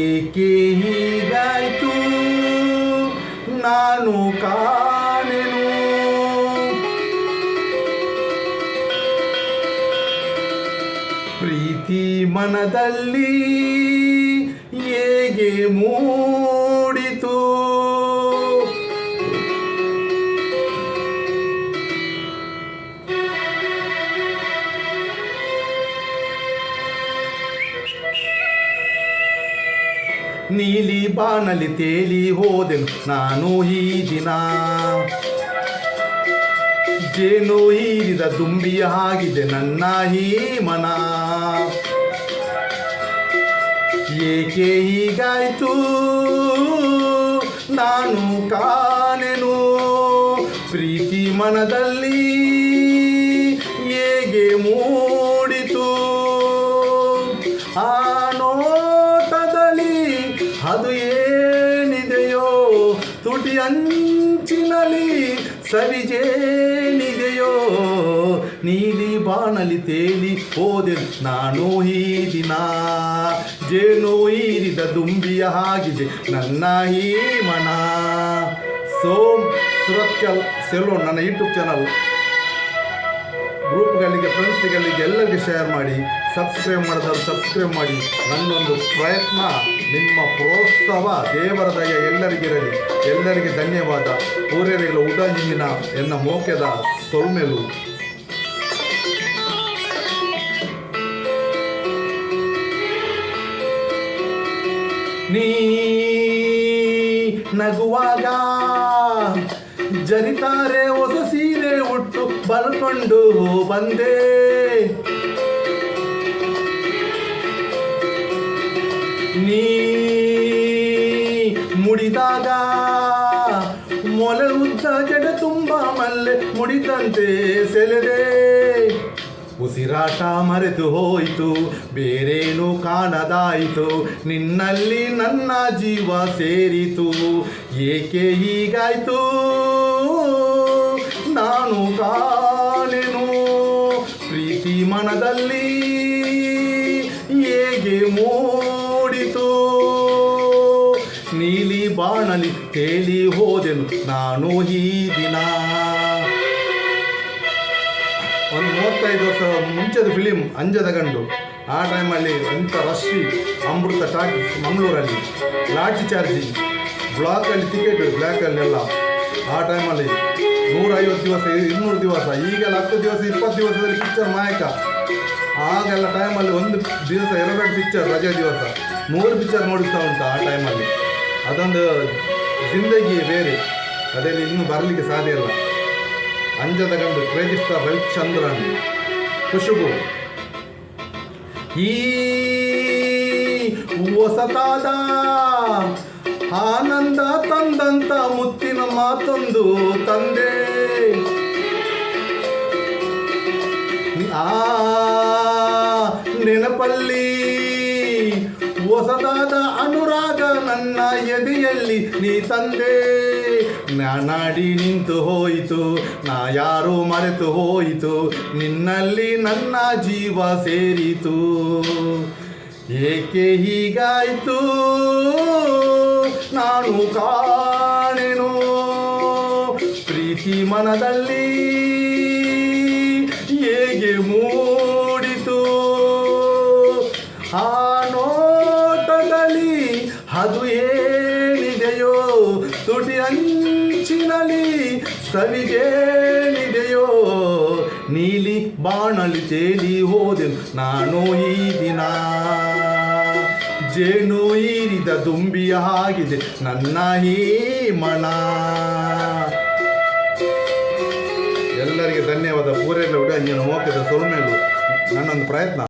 ಏಕೆ ಹೀಗಾಯ್ತು ನಾನು ಕಾಣೆನು. ಪ್ರೀತಿ ಮನದಲ್ಲಿ ಹೇಗೆ ಮೂಡಿತು. ನೀಲಿ ಬಾನಲಿ ತೇಲಿ ಹೋದೆನು ನಾನು ಈ ದಿನ. ಜೇನು ಹೀರಿದ ದುಂಬಿಯ ಆಗಿದೆ ನನ್ನ ಈ ಮನ. ಏಕೆ ಹೀಗಾಯ್ತು ನಾನು ಕಾಣೆನು. ಪ್ರೀತಿ ಮನದಲ್ಲಿ ಹೇಗೆ ಮೂಡಿತು. ಆ ನೋಟದಲ್ಲಿ ಅದು ಏನಿದೆಯೋ, ತುಟಿ ಅಂಚಿನಲ್ಲಿ ಸವಿಜೇನಿದೆಯೋ. ನೀಲಿ ಬಾಣಲಿ ತೇಲಿ ಹೋದೆ ನಾನು ಈ ದಿನ. ಜೇನು ಹೀರಿದ ದುಂಬಿಯ ಆಗಿದೆ ನನ್ನ ಈ ಮನ. ಸೋಮ್ ಸುರತ್ಕಲ್ ಸೆಲೂನ್ ನನ್ನ ಯೂಟ್ಯೂಬ್ ಚಾನಲ್ ಗ್ರೂಪ್ಗಳಿಗೆ, ಫ್ರೆಂಡ್ಸ್ಗಳಿಗೆ ಎಲ್ಲರಿಗೆ ಶೇರ್ ಮಾಡಿ. ಸಬ್ಸ್ಕ್ರೈಬ್ ಮಾಡಿದವರು ಸಬ್ಸ್ಕ್ರೈಬ್ ಮಾಡಿ. ನನ್ನೊಂದು ಪ್ರಯತ್ನ, ನಿಮ್ಮ ಪ್ರೋತ್ಸಾಹ, ದೇವರ ದಯ ಎಲ್ಲರಿಗಿರಲಿ. ಎಲ್ಲರಿಗೆ ಧನ್ಯವಾದ. ಪೂರ್ಯರಿಗಳ ಉಡಂಜಿನ ಎನ್ನ ಮೋಕೆದ ಸೊಲ್ಮೆಲು. ನೀ ನಗುವಾಗ ಜನಿತಾರೆ ಹೊಸ ಸೀರೆ ಉಟ್ಟು ಬಲ್ಕೊಂಡು ಬಂದೆ. ನೀ ಮುಡಿದಾಗ ಮೊಲೆ ಉದ್ದ ಜಡೆ ತುಂಬ ಮಲ್ಲೆ ಮುಡಿದಂತೆ ಸೆಳೆದೆ. ಉಸಿರಾಟ ಮರೆತು ಹೋಯಿತು, ಬೇರೇನು ಕಾಣದಾಯಿತು. ನಿನ್ನಲ್ಲಿ ನನ್ನ ಜೀವ ಸೇರಿತು. ಏಕೆ ಹೀಗಾಯ್ತು ನಾನು ಕಾಣೆನು. ಪ್ರೀತಿ ಮನದಲ್ಲಿ ಹೇಗೆ ಮೂಡಿತು. ನೀಲಿ ಬಾಣಲಿ ತೇಲಿ ಹೋದೆನು ನಾನು ಈ ದಿನ. ಒಂದು 35 ವರ್ಷ ಮುಂಚೆದ ಫಿಲಿಮ್ ಅಂಜದ ಗಂಡು. ಆ ಟೈಮಲ್ಲಿ ಎಂಥ ರಶ್ಶಿ, ಅಮೃತ ಟಾಕೀಸ್ ಮಂಗಳೂರಲ್ಲಿ, ಲಾಠಿ ಚಾರ್ಜಿ, ಬ್ಲಾಕಲ್ಲಿ ಟಿಕೆಟ್ ಬ್ಲ್ಯಾಕಲ್ಲೆಲ್ಲ. ಆ ಟೈಮಲ್ಲಿ 150 ದಿವಸ 200 ದಿವಸ, ಈಗೆಲ್ಲ 10 ದಿವಸ 20 ದಿವಸದಲ್ಲಿ ಪಿಕ್ಚರ್ ನಾಯಕ. ಆಗೆಲ್ಲ ಟೈಮಲ್ಲಿ ಒಂದು ದಿವಸ 2 ಪಿಕ್ಚರ್, ರಜೆ ದಿವಸ 3 ಪಿಕ್ಚರ್ ನೋಡಿಸ್ತಾ ಉಂಟು ಆ ಟೈಮಲ್ಲಿ. ಅದೊಂದು ಜಿಂದಗಿ ಬೇರೆ, ಅದರಲ್ಲಿ ಇನ್ನೂ ಬರಲಿಕ್ಕೆ ಸಾಧ್ಯ ಇಲ್ಲ. ಅಂಜದ ಗಂಡು, ಕ್ರೇಜಿ ಸ್ಟಾರ್ ರವಿಚಂದ್ರನ್, ಖುಷಬು. ಈ ಹೊಸತಾದ ಆನಂದ ತಂದಂತ ಮುತ್ತಿನ ಮಾತೊಂದು ತಂದೆ. ಆ ನೆನಪಲ್ಲಿ ಹೊಸದಾದ ಅನುರಾಗ ನನ್ನ ಎದೆಯಲ್ಲಿ ನೀ ತಂದೆ. ನಾಡಿ ನಿಂತು ಹೋಯಿತು, ನಾ ಯಾರೋ ಮರೆತು ಹೋಯಿತು. ನಿನ್ನಲ್ಲಿ ನನ್ನ ಜೀವ ಸೇರಿತು. ಏಕೆ ಹೀಗಾಯಿತು ನಾನು ಕಾಣೆನು. ಪ್ರೀತಿ ಮನದಲ್ಲಿ ಹೇಗೆ ಮೂಡಿತು. ಆ ನೋಟದಲ್ಲಿ ಅದು ಏನಿದೆಯೋ, ತುಟಿ ಅಂಚಿನಲ್ಲಿ ಸವಿಗೇನಿದೆಯೋ. ನೀಲಿ ಬಾಣಲಿ ತೇಲಿ ಹೋದೆನು ನಾನು ಈ ದಿನ. ಜೇನು ಹೀರಿದ ದುಂಬಿಯ ಆಗಿದೆ ನನ್ನ ಈ ಮನ. ಎಲ್ಲರಿಗೆ ಧನ್ಯವಾದ. ಪೂರೆಲ್ಲ ಉಡಂಜಿನ ಮೋಕದ ಸೊಲ್ಮೆಲು ನನ್ನೊಂದು ಪ್ರಯತ್ನ.